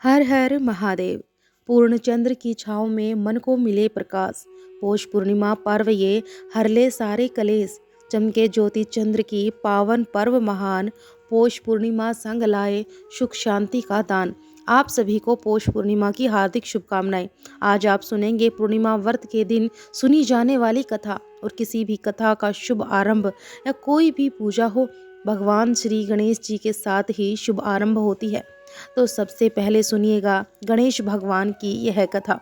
हर हर महादेव। पूर्णचंद्र की छाँव में मन को मिले प्रकाश। पौष पूर्णिमा पर्व ये हरले सारे कलेश। चमके ज्योति चंद्र की पावन पर्व महान। पौष पूर्णिमा संग लाए सुख शांति का दान। आप सभी को पौष पूर्णिमा की हार्दिक शुभकामनाएं। आज आप सुनेंगे पूर्णिमा व्रत के दिन सुनी जाने वाली कथा। और किसी भी कथा का शुभ आरंभ या कोई भी पूजा हो, भगवान श्री गणेश जी के साथ ही शुभ आरंभ होती है। तो सबसे पहले सुनिएगा गणेश भगवान की यह कथा।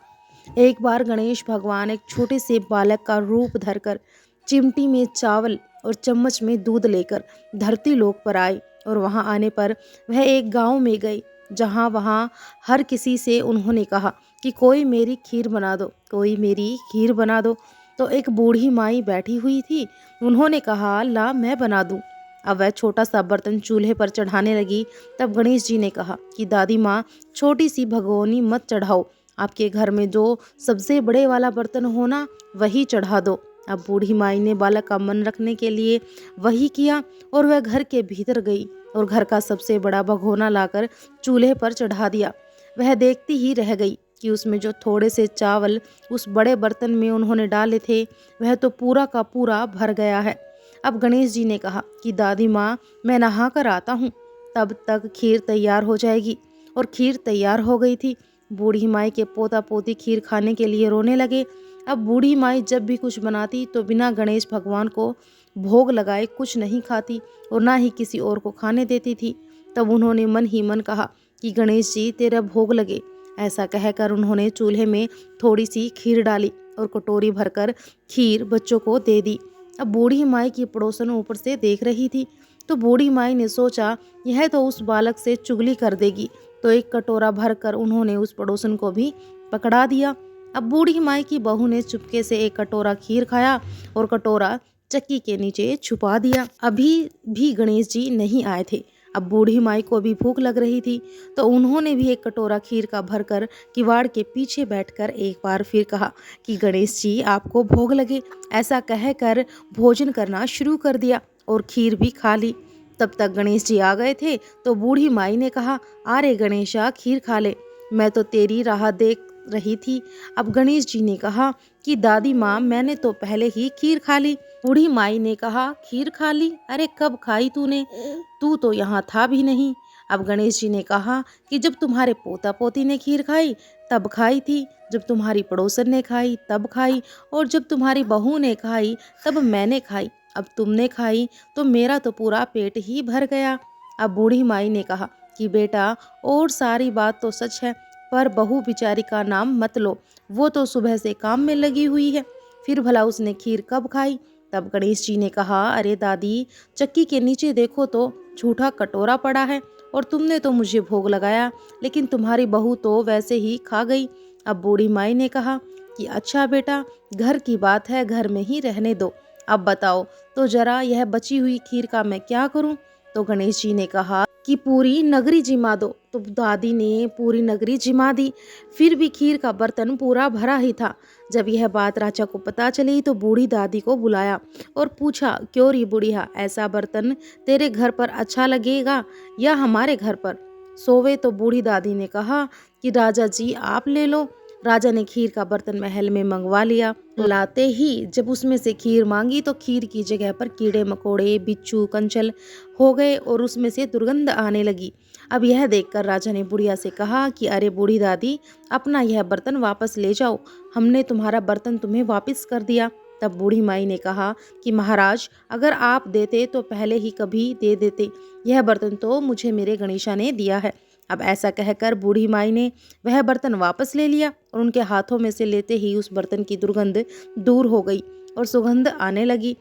एक बार गणेश भगवान एक छोटे से बालक का रूप धरकर चिमटी में चावल और चम्मच में दूध लेकर धरती लोक पर आए। और वहां आने पर वह एक गांव में गए, जहां वहां हर किसी से उन्होंने कहा कि कोई मेरी खीर बना दो, कोई मेरी खीर बना दो। तो एक बूढ़ी माई बैठी हुई थी, उन्होंने कहा ला मैं बना दूं। अब वह छोटा सा बर्तन चूल्हे पर चढ़ाने लगी। तब गणेश जी ने कहा कि दादी माँ, छोटी सी भगोनी मत चढ़ाओ, आपके घर में जो सबसे बड़े वाला बर्तन हो ना, वही चढ़ा दो। अब बूढ़ी माई ने बालक का मन रखने के लिए वही किया और वह घर के भीतर गई और घर का सबसे बड़ा भगोना लाकर चूल्हे पर चढ़ा दिया। वह देखती ही रह गई कि उसमें जो थोड़े से चावल उस बड़े बर्तन में उन्होंने डाले थे, वह तो पूरा का पूरा भर गया है। अब गणेश जी ने कहा कि दादी माँ, मैं नहा कर आता हूँ, तब तक खीर तैयार हो जाएगी। और खीर तैयार हो गई थी। बूढ़ी माई के पोता पोती खीर खाने के लिए रोने लगे। अब बूढ़ी माई जब भी कुछ बनाती तो बिना गणेश भगवान को भोग लगाए कुछ नहीं खाती और ना ही किसी और को खाने देती थी। तब उन्होंने मन ही मन कहा कि गणेश जी, तेरा भोग लगे। ऐसा कहकर उन्होंने चूल्हे में थोड़ी सी खीर डाली और कटोरी भरकर खीर बच्चों को दे दी। अब बूढ़ी माई की पड़ोसन ऊपर से देख रही थी, तो बूढ़ी माई ने सोचा यह तो उस बालक से चुगली कर देगी। तो एक कटोरा भरकर उन्होंने उस पड़ोसन को भी पकड़ा दिया। अब बूढ़ी माई की बहू ने चुपके से एक कटोरा खीर खाया और कटोरा चक्की के नीचे छुपा दिया। अभी भी गणेश जी नहीं आए थे। अब बूढ़ी माई को भी भूख लग रही थी, तो उन्होंने भी एक कटोरा खीर का भरकर किवाड़ के पीछे बैठकर एक बार फिर कहा कि गणेश जी, आपको भोग लगे। ऐसा कहकर भोजन करना शुरू कर दिया और खीर भी खा ली। तब तक गणेश जी आ गए थे, तो बूढ़ी माई ने कहा, अरे गणेशा, खीर खा ले, मैं तो तेरी राह देख रही थी। अब गणेश जी ने कहा कि दादी माँ, मैंने तो पहले ही खीर खा ली। बूढ़ी माई ने कहा, खीर खा ली? अरे कब खाई तूने? तू तो यहाँ था भी नहीं। अब गणेश जी ने कहा कि जब तुम्हारे पोता पोती ने खीर खाई तब खाई थी, जब तुम्हारी पड़ोसन ने खाई तब खाई, और जब तुम्हारी बहू ने खाई तब मैंने खाई। अब तुमने खाई तो मेरा तो पूरा पेट ही भर गया। अब बूढ़ी माई ने कहा कि बेटा, और सारी बात तो सच है, पर बहू बिचारी का नाम मत लो, वो तो सुबह से काम में लगी हुई है, फिर भला उसने खीर कब खाई? तब गणेश जी ने कहा, अरे दादी, चक्की के नीचे देखो तो झूठा कटोरा पड़ा है, और तुमने तो मुझे भोग लगाया, लेकिन तुम्हारी बहू तो वैसे ही खा गई। अब बूढ़ी माई ने कहा कि अच्छा बेटा, घर की बात है, घर में ही रहने दो। अब बताओ तो जरा, यह बची हुई खीर का मैं क्या करूं? तो गणेश जी ने कहा कि पूरी नगरी जिमा दो। तो दादी ने पूरी नगरी जिमा दी, फिर भी खीर का बर्तन पूरा भरा ही था। जब यह बात राजा को पता चली तो बूढ़ी दादी को बुलाया और पूछा, क्यों री बुढ़िया, ऐसा बर्तन तेरे घर पर अच्छा लगेगा या हमारे घर पर? सोवे तो बूढ़ी दादी ने कहा कि राजा जी, आप ले लो। राजा ने खीर का बर्तन महल में मंगवा लिया। लाते ही जब उसमें से खीर मांगी तो खीर की जगह पर कीड़े मकोड़े, बिच्छू, कंचल हो गए और उसमें से दुर्गंध आने लगी। अब यह देखकर राजा ने बुढ़िया से कहा कि अरे बूढ़ी दादी, अपना यह बर्तन वापस ले जाओ, हमने तुम्हारा बर्तन तुम्हें वापस कर दिया। तब बूढ़ी माई ने कहा कि महाराज, अगर आप देते तो पहले ही कभी दे देते, यह बर्तन तो मुझे मेरे गणेशा ने दिया है। अब ऐसा कहकर बूढ़ी माई ने वह बर्तन वापस ले लिया और उनके हाथों में से लेते ही उस बर्तन की दुर्गंध दूर हो गई और सुगंध आने लगी।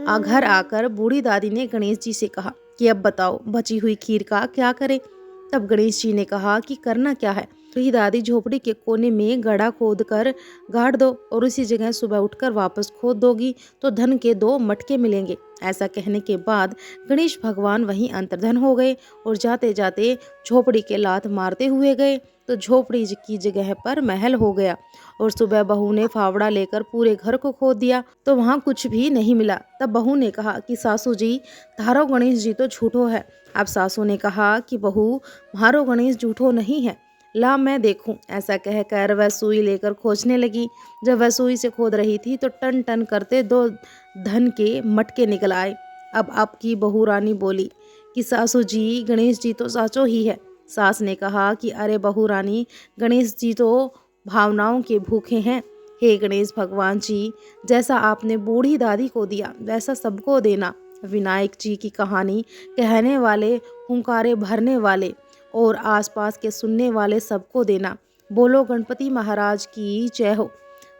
घर आकर बूढ़ी दादी ने गणेश जी से कहा कि अब बताओ, बची हुई खीर का क्या करें? तब गणेश जी ने कहा कि करना क्या है? बूढ़ी दादी, झोपड़ी के कोने में गड्ढा खोद कर गाड़ दो और उसी जगह सुबह उठकर वापस खोद दोगी तो धन के 2 मटके मिलेंगे। ऐसा कहने के बाद गणेश भगवान वहीं अंतर्धन हो गए और जाते जाते झोपड़ी के लात मारते हुए गए तो झोपड़ी की जगह पर महल हो गया। और सुबह बहू ने फावड़ा लेकर पूरे घर को खोद दिया तो वहाँ कुछ भी नहीं मिला। तब बहू ने कहा कि सासू जी, थारो गणेश जी तो झूठो है। अब सासू ने कहा कि बहू, म्हारो गणेश झूठो नहीं है, ला मैं देखूं। ऐसा कहकर वह सुई लेकर खोजने लगी। जब वह सुई से खोद रही थी तो टन टन करते 2 धन के मटके निकल आए। अब आपकी बहू रानी बोली कि सासू जी, गणेश जी तो साचो ही है। सास ने कहा कि अरे बहू रानी, गणेश जी तो भावनाओं के भूखे हैं। हे गणेश भगवान जी, जैसा आपने बूढ़ी दादी को दिया वैसा सबको देना। विनायक जी की कहानी कहने वाले, हुंकारे भरने वाले और आसपास के सुनने वाले सबको देना। बोलो गणपति महाराज की जय हो।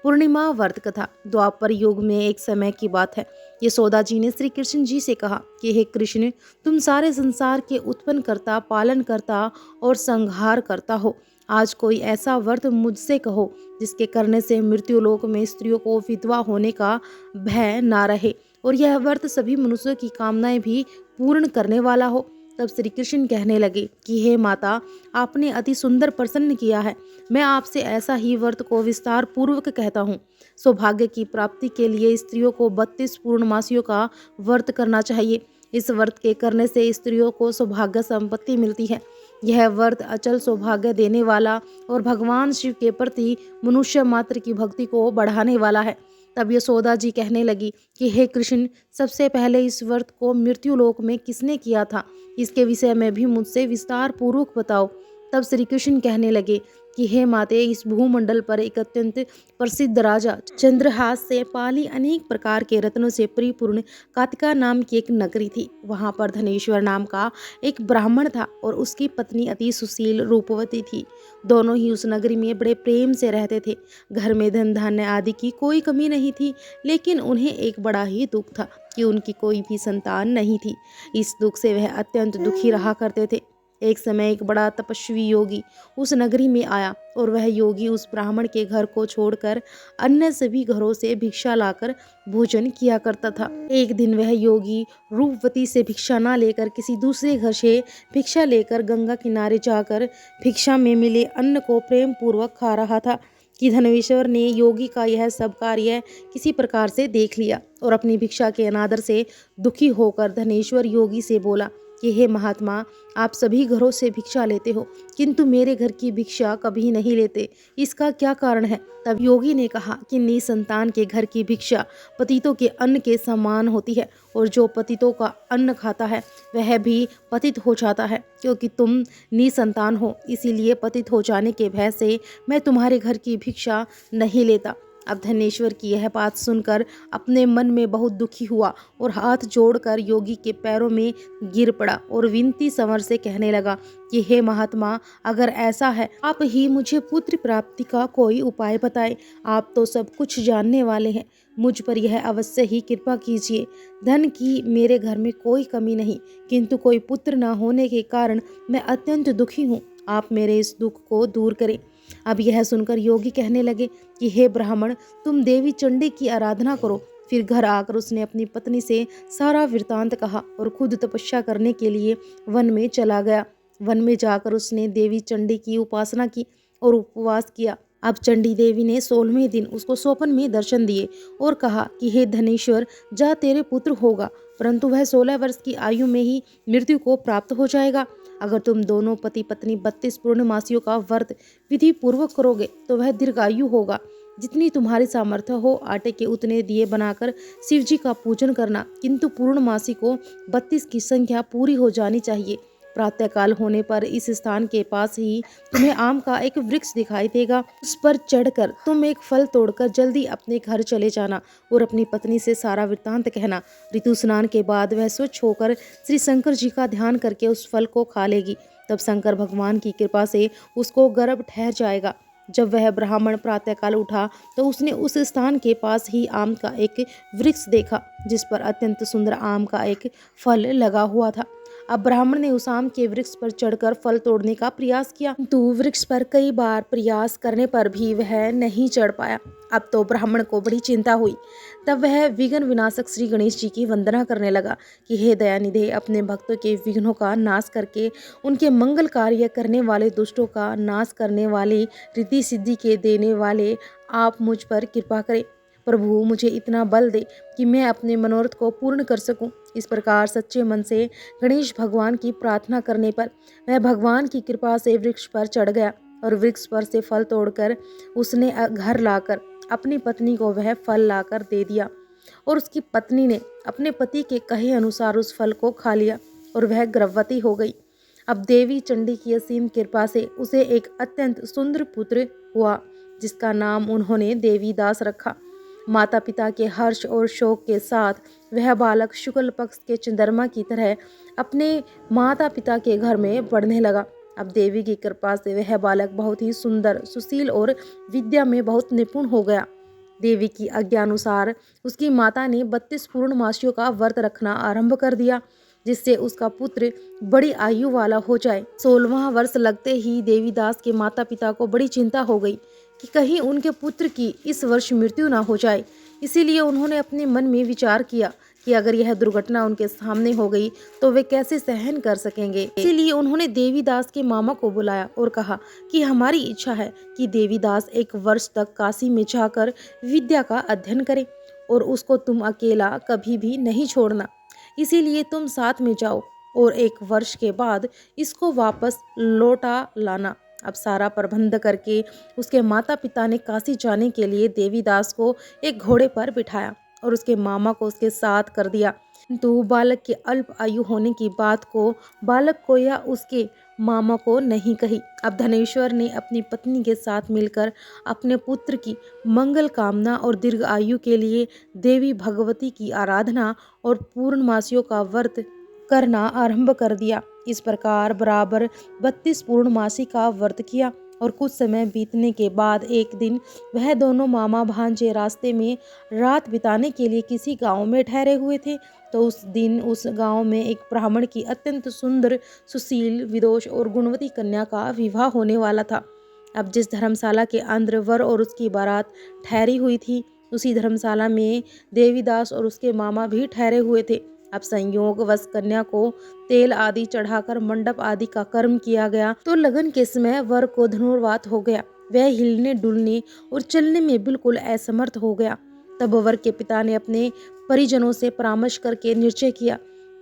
पूर्णिमा व्रत कथा। द्वापर युग में एक समय की बात है। यशोदा जी ने श्री कृष्ण जी से कहा कि हे कृष्ण, तुम सारे संसार के उत्पन्न करता, पालन करता और संहार करता हो। आज कोई ऐसा व्रत मुझसे कहो जिसके करने से मृत्यु लोक में स्त्रियों को विधवा होने का भय ना रहे और यह व्रत सभी मनुष्यों की कामनाएं भी पूर्ण करने वाला हो। तब श्री कृष्ण कहने लगे कि हे माता, आपने अति सुंदर प्रसन्न किया है। मैं आपसे ऐसा ही व्रत को विस्तार पूर्वक कहता हूँ। सौभाग्य की प्राप्ति के लिए स्त्रियों को 32 पूर्णमासियों का व्रत करना चाहिए। इस व्रत के करने से स्त्रियों को सौभाग्य संपत्ति मिलती है। यह व्रत अचल सौभाग्य देने वाला और भगवान शिव के प्रति मनुष्य मात्र की भक्ति को बढ़ाने वाला है। तब यशोदा जी कहने लगी कि हे कृष्ण, सबसे पहले इस व्रत को मृत्यु लोक में किसने किया था, इसके विषय में भी मुझसे विस्तार पूर्वक बताओ। तब श्री कृष्ण कहने लगे कि हे माते, इस भूमंडल पर एक अत्यंत प्रसिद्ध राजा चंद्रहास से पाली अनेक प्रकार के रत्नों से परिपूर्ण कातिका नाम की एक नगरी थी। वहां पर धनेश्वर नाम का एक ब्राह्मण था और उसकी पत्नी अति सुशील रूपवती थी। दोनों ही उस नगरी में बड़े प्रेम से रहते थे। घर में धन धान्य आदि की कोई कमी नहीं थी, लेकिन उन्हें एक बड़ा ही दुख था कि उनकी कोई भी संतान नहीं थी। इस दुख से वह अत्यंत दुखी रहा करते थे। एक समय एक बड़ा तपस्वी योगी उस नगरी में आया और वह योगी उस ब्राह्मण के घर को छोड़कर अन्य सभी घरों से भिक्षा लाकर भोजन किया करता था। एक दिन वह योगी रूपवती से भिक्षा न लेकर किसी दूसरे घर से भिक्षा लेकर गंगा किनारे जाकर भिक्षा में मिले अन्न को प्रेम पूर्वक खा रहा था कि धनेश्वर ने योगी का यह सब कार्य किसी प्रकार से देख लिया और अपनी भिक्षा के अनादर से दुखी होकर धनेश्वर योगी से बोला कि हे महात्मा, आप सभी घरों से भिक्षा लेते हो किंतु मेरे घर की भिक्षा कभी नहीं लेते, इसका क्या कारण है? तब योगी ने कहा कि निसंतान के घर की भिक्षा पतितों के अन्न के समान होती है और जो पतितों का अन्न खाता है वह भी पतित हो जाता है। क्योंकि तुम निसंतान हो, इसीलिए पतित हो जाने के भय से मैं तुम्हारे घर की भिक्षा नहीं लेता। अब धनेश्वर की यह बात सुनकर अपने मन में बहुत दुखी हुआ और हाथ जोड़कर योगी के पैरों में गिर पड़ा और विनती स्वर से कहने लगा कि हे महात्मा, अगर ऐसा है आप ही मुझे पुत्र प्राप्ति का कोई उपाय बताएं। आप तो सब कुछ जानने वाले हैं, मुझ पर यह अवश्य ही कृपा कीजिए। धन की मेरे घर में कोई कमी नहीं, किंतु कोई पुत्र न होने के कारण मैं अत्यंत दुखी हूँ। आप मेरे इस दुख को दूर करें। अब यह सुनकर योगी कहने लगे कि हे ब्राह्मण, तुम देवी चंडी की आराधना करो। फिर घर आकर उसने अपनी पत्नी से सारा वृतांत कहा और खुद तपस्या करने के लिए वन में चला गया। वन में जाकर उसने देवी चंडी की उपासना की और उपवास किया। अब चंडी देवी ने 16वें दिन उसको स्वप्न में दर्शन दिए और कहा कि हे धनेश्वर, जा तेरे पुत्र होगा, परंतु वह 16 वर्ष की आयु में ही मृत्यु को प्राप्त हो जाएगा। अगर तुम दोनों पति पत्नी 32 पूर्णमासियों का व्रत विधि पूर्वक करोगे तो वह दीर्घायु होगा। जितनी तुम्हारी सामर्थ्य हो आटे के उतने दिए बनाकर शिव जी का पूजन करना, किंतु पूर्णमासी को 32 की संख्या पूरी हो जानी चाहिए। प्रातःकाल होने पर इस स्थान के पास ही तुम्हें आम का एक वृक्ष दिखाई देगा। उस पर चढ़कर तुम एक फल तोड़कर जल्दी अपने घर चले जाना और अपनी पत्नी से सारा वृत्तांत कहना। ऋतु स्नान के बाद वह स्वच्छ होकर श्री शंकर जी का ध्यान करके उस फल को खा लेगी। तब शंकर भगवान की कृपा से उसको गर्भ ठहर जाएगा। जब वह ब्राह्मण प्रातःकाल उठा तो उसने उस स्थान के पास ही आम का एक वृक्ष देखा जिस पर अत्यंत सुंदर आम का एक फल लगा हुआ था। अब ब्राह्मण ने उस आम के वृक्ष पर चढ़कर फल तोड़ने का प्रयास किया, किंतु वृक्ष पर कई बार प्रयास करने पर भी वह नहीं चढ़ पाया। अब तो ब्राह्मण को बड़ी चिंता हुई। तब वह विघ्न विनाशक श्री गणेश जी की वंदना करने लगा कि हे दयानिधे, अपने भक्तों के विघ्नों का नाश करके उनके मंगल कार्य करने वाले, दुष्टों का नाश करने वाले, रिद्धि सिद्धि के देने वाले, आप मुझ पर कृपा करें। प्रभु, मुझे इतना बल दे कि मैं अपने मनोरथ को पूर्ण कर सकूं। इस प्रकार सच्चे मन से गणेश भगवान की प्रार्थना करने पर वह भगवान की कृपा से वृक्ष पर चढ़ गया। और वृक्ष पर से फल तोड़कर उसने घर लाकर अपनी पत्नी को वह फल लाकर दे दिया और उसकी पत्नी ने अपने पति के कहे अनुसार उस फल को खा लिया और वह गर्भवती हो गई। अब देवी चंडी की असीम कृपा से उसे एक अत्यंत सुंदर पुत्र हुआ जिसका नाम उन्होंने देवीदास रखा। माता पिता के हर्ष और शोक के साथ वह बालक शुक्ल पक्ष के चंद्रमा की तरह अपने माता पिता के घर में बढ़ने लगा। अब देवी की कृपा से वह बालक बहुत ही सुंदर, सुशील और विद्या में बहुत निपुण हो गया। देवी की आज्ञानुसार उसकी माता ने 32 पूर्णमासियों का व्रत रखना आरंभ कर दिया जिससे उसका पुत्र बड़ी आयु वाला हो जाए। 16वां वर्ष लगते ही देवीदास के माता पिता को बड़ी चिंता हो गई कि कहीं उनके पुत्र की इस वर्ष मृत्यु ना हो जाए। इसीलिए उन्होंने अपने मन में विचार किया कि अगर यह दुर्घटना उनके सामने हो गई तो वे कैसे सहन कर सकेंगे। इसीलिए उन्होंने देवीदास के मामा को बुलाया और कहा कि हमारी इच्छा है कि देवीदास 1 वर्ष तक काशी में जाकर विद्या का अध्ययन करे और उसको तुम अकेला कभी भी नहीं छोड़ना। इसीलिए तुम साथ में जाओ और 1 वर्ष के बाद इसको वापस लौटा लाना। अब सारा प्रबंध करके उसके माता पिता ने काशी जाने के लिए देवीदास को एक घोड़े पर बिठाया और उसके मामा को उसके साथ कर दिया। तो बालक के अल्प आयु होने की बात को बालक को या उसके मामा को नहीं कही। अब धनेश्वर ने अपनी पत्नी के साथ मिलकर अपने पुत्र की मंगल कामना और दीर्घ आयु के लिए देवी भगवती की आराधना और पूर्णमासियों का व्रत करना आरंभ कर दिया। इस प्रकार बराबर 32 पूर्णमासी का व्रत किया और कुछ समय बीतने के बाद एक दिन वह दोनों मामा भांजे रास्ते में रात बिताने के लिए किसी गांव में ठहरे हुए थे। तो उस दिन उस गांव में एक ब्राह्मण की अत्यंत सुंदर, सुशील, विदोष और गुणवती कन्या का विवाह होने वाला था। अब जिस धर्मशाला के अंदर वर और उसकी बारात ठहरी हुई थी उसी धर्मशाला में देवीदास और उसके मामा भी ठहरे हुए थे। अब संयोगवश कन्या को तेल आदि चढ़ाकर मंडप आदि का कर्म किया गया तो लगन के समय वर को धनुर्वात हो गया। वह हिलने डुलने और चलने में बिल्कुल असमर्थ हो गया। तब वर के पिता ने अपने परिजनों से परामर्श करके निश्चय किया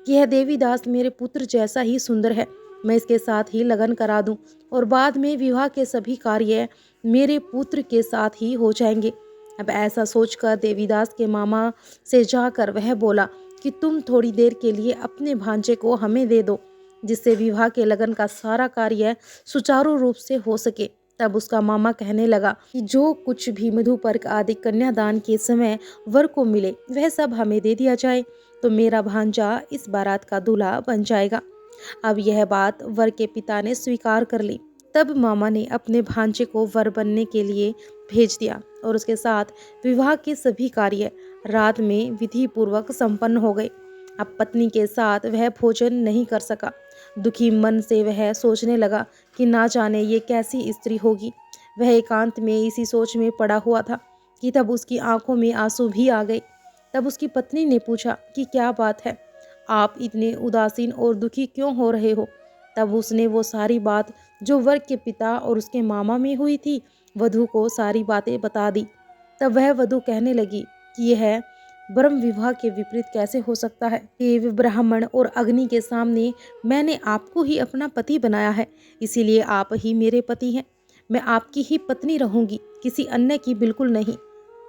कि यह देवीदास मेरे पुत्र जैसा ही सुंदर है, मैं इसके साथ ही लगन करा दूं और बाद में विवाह के सभी कार्य मेरे पुत्र के साथ ही हो जाएंगे। अब ऐसा सोचकर देवीदास के मामा से जाकर वह बोला कि तुम थोड़ी देर के लिए अपने भांजे को हमें दे दो जिससे विवाह के लगन का सारा कार्य सुचारू रूप से हो सके। तब उसका मामा कहने लगा कि जो कुछ भी मधुपर्क आदि कन्यादान के समय वर को मिले वह सब हमें दे दिया जाए तो मेरा भांजा इस बारात का दूल्हा बन जाएगा। अब यह बात वर के पिता ने स्वीकार कर ली। तब मामा ने अपने भांजे को वर बनने के लिए भेज दिया और उसके साथ विवाह के सभी कार्य रात में विधि पूर्वक संपन्न हो गए। अब पत्नी के साथ वह भोजन नहीं कर सका। दुखी मन से वह सोचने लगा कि ना जाने ये कैसी स्त्री होगी। वह एकांत में इसी सोच में पड़ा हुआ था कि तब उसकी आंखों में आंसू भी आ गए। तब उसकी पत्नी ने पूछा कि क्या बात है, आप इतने उदासीन और दुखी क्यों हो रहे हो। तब उसने वो सारी बात जो वर के पिता और उसके मामा में हुई थी वधू को सारी बातें बता दी। तब वह वधू कहने लगी कि यह ब्रह्म विवाह के विपरीत कैसे हो सकता है। देव, ब्राह्मण और अग्नि के सामने मैंने आपको ही अपना पति बनाया है, इसीलिए आप ही मेरे पति हैं। मैं आपकी ही पत्नी रहूंगी, किसी अन्य की बिल्कुल नहीं।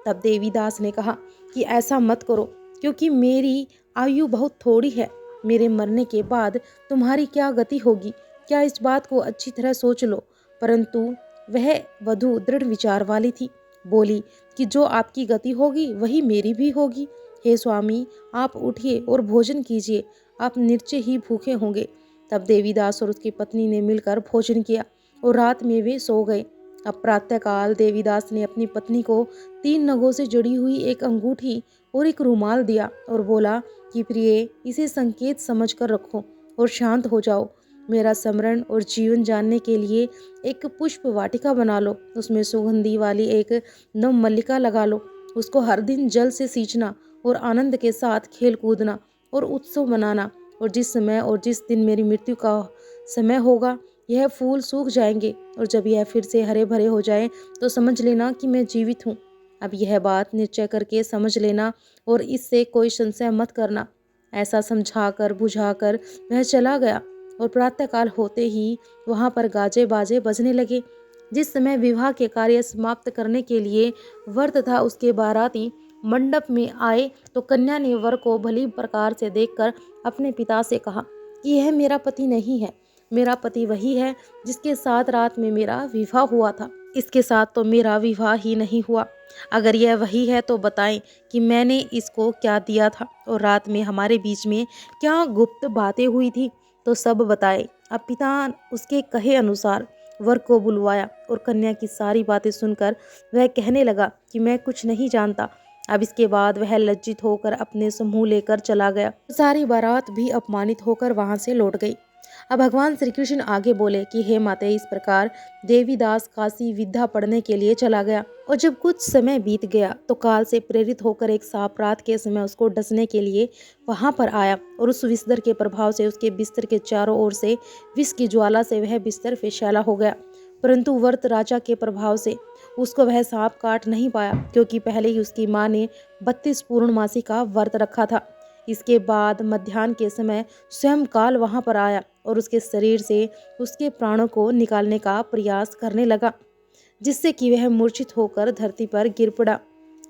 तब देवीदास ने कहा कि ऐसा मत करो क्योंकि मेरी आयु बहुत थोड़ी है। मेरे मरने के बाद तुम्हारी क्या गति होगी, क्या इस बात को अच्छी तरह सोच लो। परंतु वह वधू दृढ़ विचार वाली थी, बोली कि जो आपकी गति होगी वही मेरी भी होगी। हे स्वामी, आप उठिए और भोजन कीजिए, आप निश्चय ही भूखे होंगे। तब देवीदास और उसकी पत्नी ने मिलकर भोजन किया और रात में वे सो गए। अब प्रातःकाल देवीदास ने अपनी पत्नी को 3 नगों से जड़ी हुई एक अंगूठी और एक रुमाल दिया और बोला कि प्रिय, इसे संकेत समझकर रखो और शांत हो जाओ। मेरा स्मरण और जीवन जानने के लिए एक पुष्प वाटिका बना लो, उसमें सुगंधी वाली एक नव मल्लिका लगा लो। उसको हर दिन जल से सींचना और आनंद के साथ खेल कूदना और उत्सव मनाना। और जिस समय और जिस दिन मेरी मृत्यु का समय होगा यह फूल सूख जाएंगे और जब यह फिर से हरे भरे हो जाए तो समझ लेना कि मैं जीवित हूँ। अब यह बात निश्चय करके समझ लेना और इससे कोई संशय मत करना। ऐसा समझाकर बुझाकर वह चला गया और प्रातःकाल होते ही वहाँ पर गाजे बाजे बजने लगे। जिस समय विवाह के कार्य समाप्त करने के लिए वर तथा उसके बाराती मंडप में आए तो कन्या ने वर को भली प्रकार से देखकर अपने पिता से कहा कि यह मेरा पति नहीं है, मेरा पति वही है जिसके साथ रात में मेरा विवाह हुआ था। इसके साथ तो मेरा विवाह ही नहीं हुआ। अगर यह वही है तो बताएं कि मैंने इसको क्या दिया था और रात में हमारे बीच में क्या गुप्त बातें हुई थी, तो सब बताए। अब पिता उसके कहे अनुसार वर को बुलवाया और कन्या की सारी बातें सुनकर वह कहने लगा कि मैं कुछ नहीं जानता। अब इसके बाद वह लज्जित होकर अपने समूह लेकर चला गया। सारी बारात भी अपमानित होकर वहां से लौट गई। अब भगवान श्री कृष्ण आगे बोले कि हे माते, इस प्रकार देवीदास काशी विद्या पढ़ने के लिए चला गया और जब कुछ समय बीत गया तो काल से प्रेरित होकर एक सांप रात के समय उसको डसने के लिए वहां पर आया और उस विषधर के प्रभाव से उसके बिस्तर के चारों ओर से विष की ज्वाला से वह बिस्तर फिसैला हो गया। परंतु व्रत राजा के प्रभाव से उसको वह सांप काट नहीं पाया, क्योंकि पहले ही उसकी माँ ने 32 पूर्णमासी का व्रत रखा था। इसके बाद मध्याह्न के समय स्वयं काल वहां पर आया और उसके शरीर से उसके प्राणों को निकालने का प्रयास करने लगा, जिससे कि वह मूर्छित होकर धरती पर गिर पड़ा।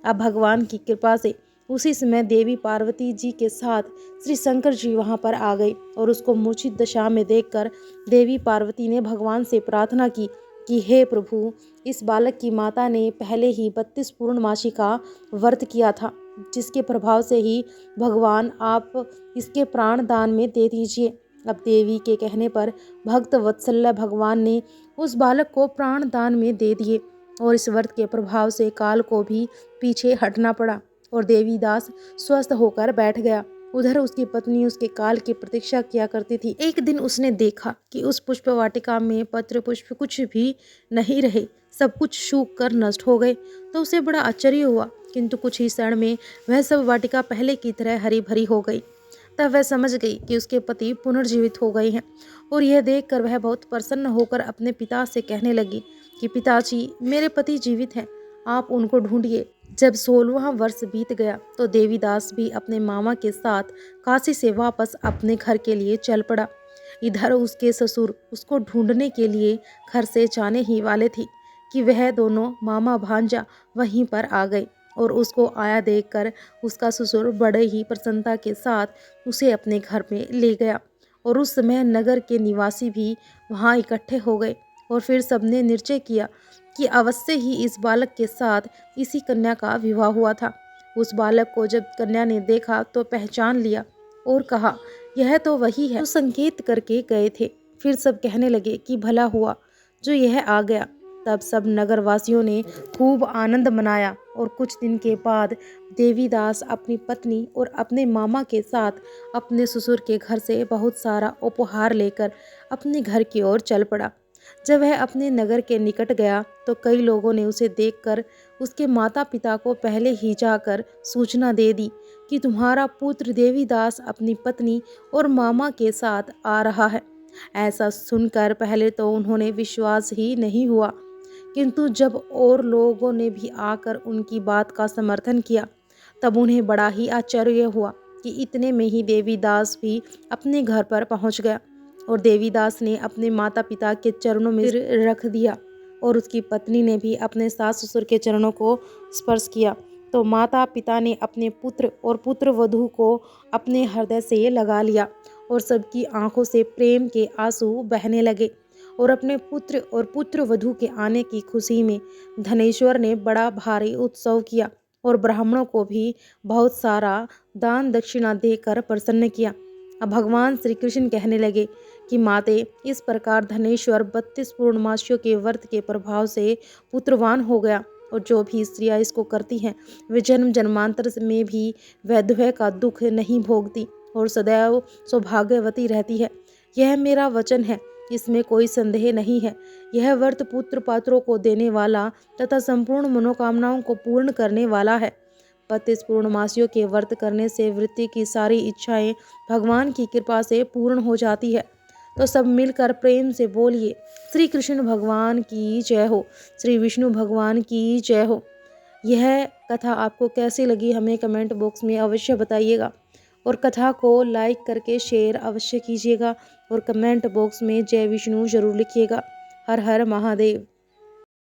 अब भगवान की कृपा से उसी समय देवी पार्वती जी के साथ श्री शंकर जी वहां पर आ गए और उसको मूर्छित दशा में देखकर देवी पार्वती ने भगवान से प्रार्थना की कि हे प्रभु, इस बालक की माता ने पहले ही 32 पूर्णमासी का व्रत किया था, जिसके प्रभाव से ही भगवान आप इसके प्राण दान में दे दीजिए। अब देवी के कहने पर भक्त वत्सल्य भगवान ने उस बालक को प्राण दान में दे दिए और इस व्रत के प्रभाव से काल को भी पीछे हटना पड़ा और देवीदास स्वस्थ होकर बैठ गया। उधर उसकी पत्नी उसके काल की प्रतीक्षा किया करती थी। एक दिन उसने देखा कि उस पुष्प वाटिका में पत्र पुष्प कुछ भी नहीं रहे, सब कुछ सूख कर नष्ट हो गए। तो उसे बड़ा आश्चर्य हुआ, किंतु कुछ ही क्षण में वह सब वाटिका पहले की तरह हरी भरी हो गई। तब वह समझ गई कि उसके पति पुनर्जीवित हो गए हैं और यह देखकर वह बहुत प्रसन्न होकर अपने पिता से कहने लगी कि पिताजी, मेरे पति जीवित हैं, आप उनको ढूंढिए। जब 16वां वर्ष बीत गया तो देवीदास भी अपने मामा के साथ काशी से वापस अपने घर के लिए चल पड़ा। इधर उसके ससुर उसको ढूंढने के लिए घर से जाने ही वाले थे कि वह दोनों मामा भांजा वहीं पर आ गए और उसको आया देखकर उसका ससुर बड़े ही प्रसन्नता के साथ उसे अपने घर में ले गया और उस समय नगर के निवासी भी वहां इकट्ठे हो गए और फिर सबने निश्चय किया कि अवश्य ही इस बालक के साथ इसी कन्या का विवाह हुआ था। उस बालक को जब कन्या ने देखा तो पहचान लिया और कहा, यह तो वही है जो संकेत करके गए थे। फिर सब कहने लगे कि भला हुआ जो यह आ गया। तब सब नगरवासियों ने खूब आनंद मनाया और कुछ दिन के बाद देवीदास अपनी पत्नी और अपने मामा के साथ अपने ससुर के घर से बहुत सारा उपहार लेकर अपने घर की ओर चल पड़ा। जब वह अपने नगर के निकट गया तो कई लोगों ने उसे देखकर उसके माता पिता को पहले ही जाकर सूचना दे दी कि तुम्हारा पुत्र देवीदास अपनी पत्नी और मामा के साथ आ रहा है। ऐसा सुनकर पहले तो उन्होंने विश्वास ही नहीं हुआ, किंतु जब और लोगों ने भी आकर उनकी बात का समर्थन किया तब उन्हें बड़ा ही आश्चर्य हुआ कि इतने में ही देवीदास भी अपने घर पर पहुंच गया और देवीदास ने अपने माता पिता के चरणों में सिर रख दिया और उसकी पत्नी ने भी अपने सास ससुर के चरणों को स्पर्श किया। तो माता पिता ने अपने पुत्र और पुत्र वधू को अपने हृदय से लगा लिया और सबकी आंखों से प्रेम के आंसू बहने लगे और अपने पुत्र और पुत्र वधू के आने की खुशी में धनेश्वर ने बड़ा भारी उत्सव किया और ब्राह्मणों को भी बहुत सारा दान दक्षिणा देकर प्रसन्न किया। अब भगवान श्री कृष्ण कहने लगे कि माते, इस प्रकार धनेश्वर 32 पूर्णमासियों के व्रत के प्रभाव से पुत्रवान हो गया और जो भी स्त्रियां इसको करती हैं वे जन्म जन्मांतर में भी वैधव्य का दुख नहीं भोगती और सदैव सौभाग्यवती रहती है। यह मेरा वचन है, इसमें कोई संदेह नहीं है। यह व्रत पुत्र पात्रों को देने वाला तथा संपूर्ण मनोकामनाओं को पूर्ण करने वाला है। 32 पूर्णमासियों के व्रत करने से वृत्ति की सारी इच्छाएं भगवान की कृपा से पूर्ण हो जाती है। तो सब मिलकर प्रेम से बोलिए, श्री कृष्ण भगवान की जय हो, श्री विष्णु भगवान की जय हो। यह कथा आपको कैसी लगी हमें कमेंट बॉक्स में अवश्य बताइएगा और कथा को लाइक करके शेयर अवश्य कीजिएगा और कमेंट बॉक्स में जय विष्णु जरूर लिखिएगा। हर हर महादेव।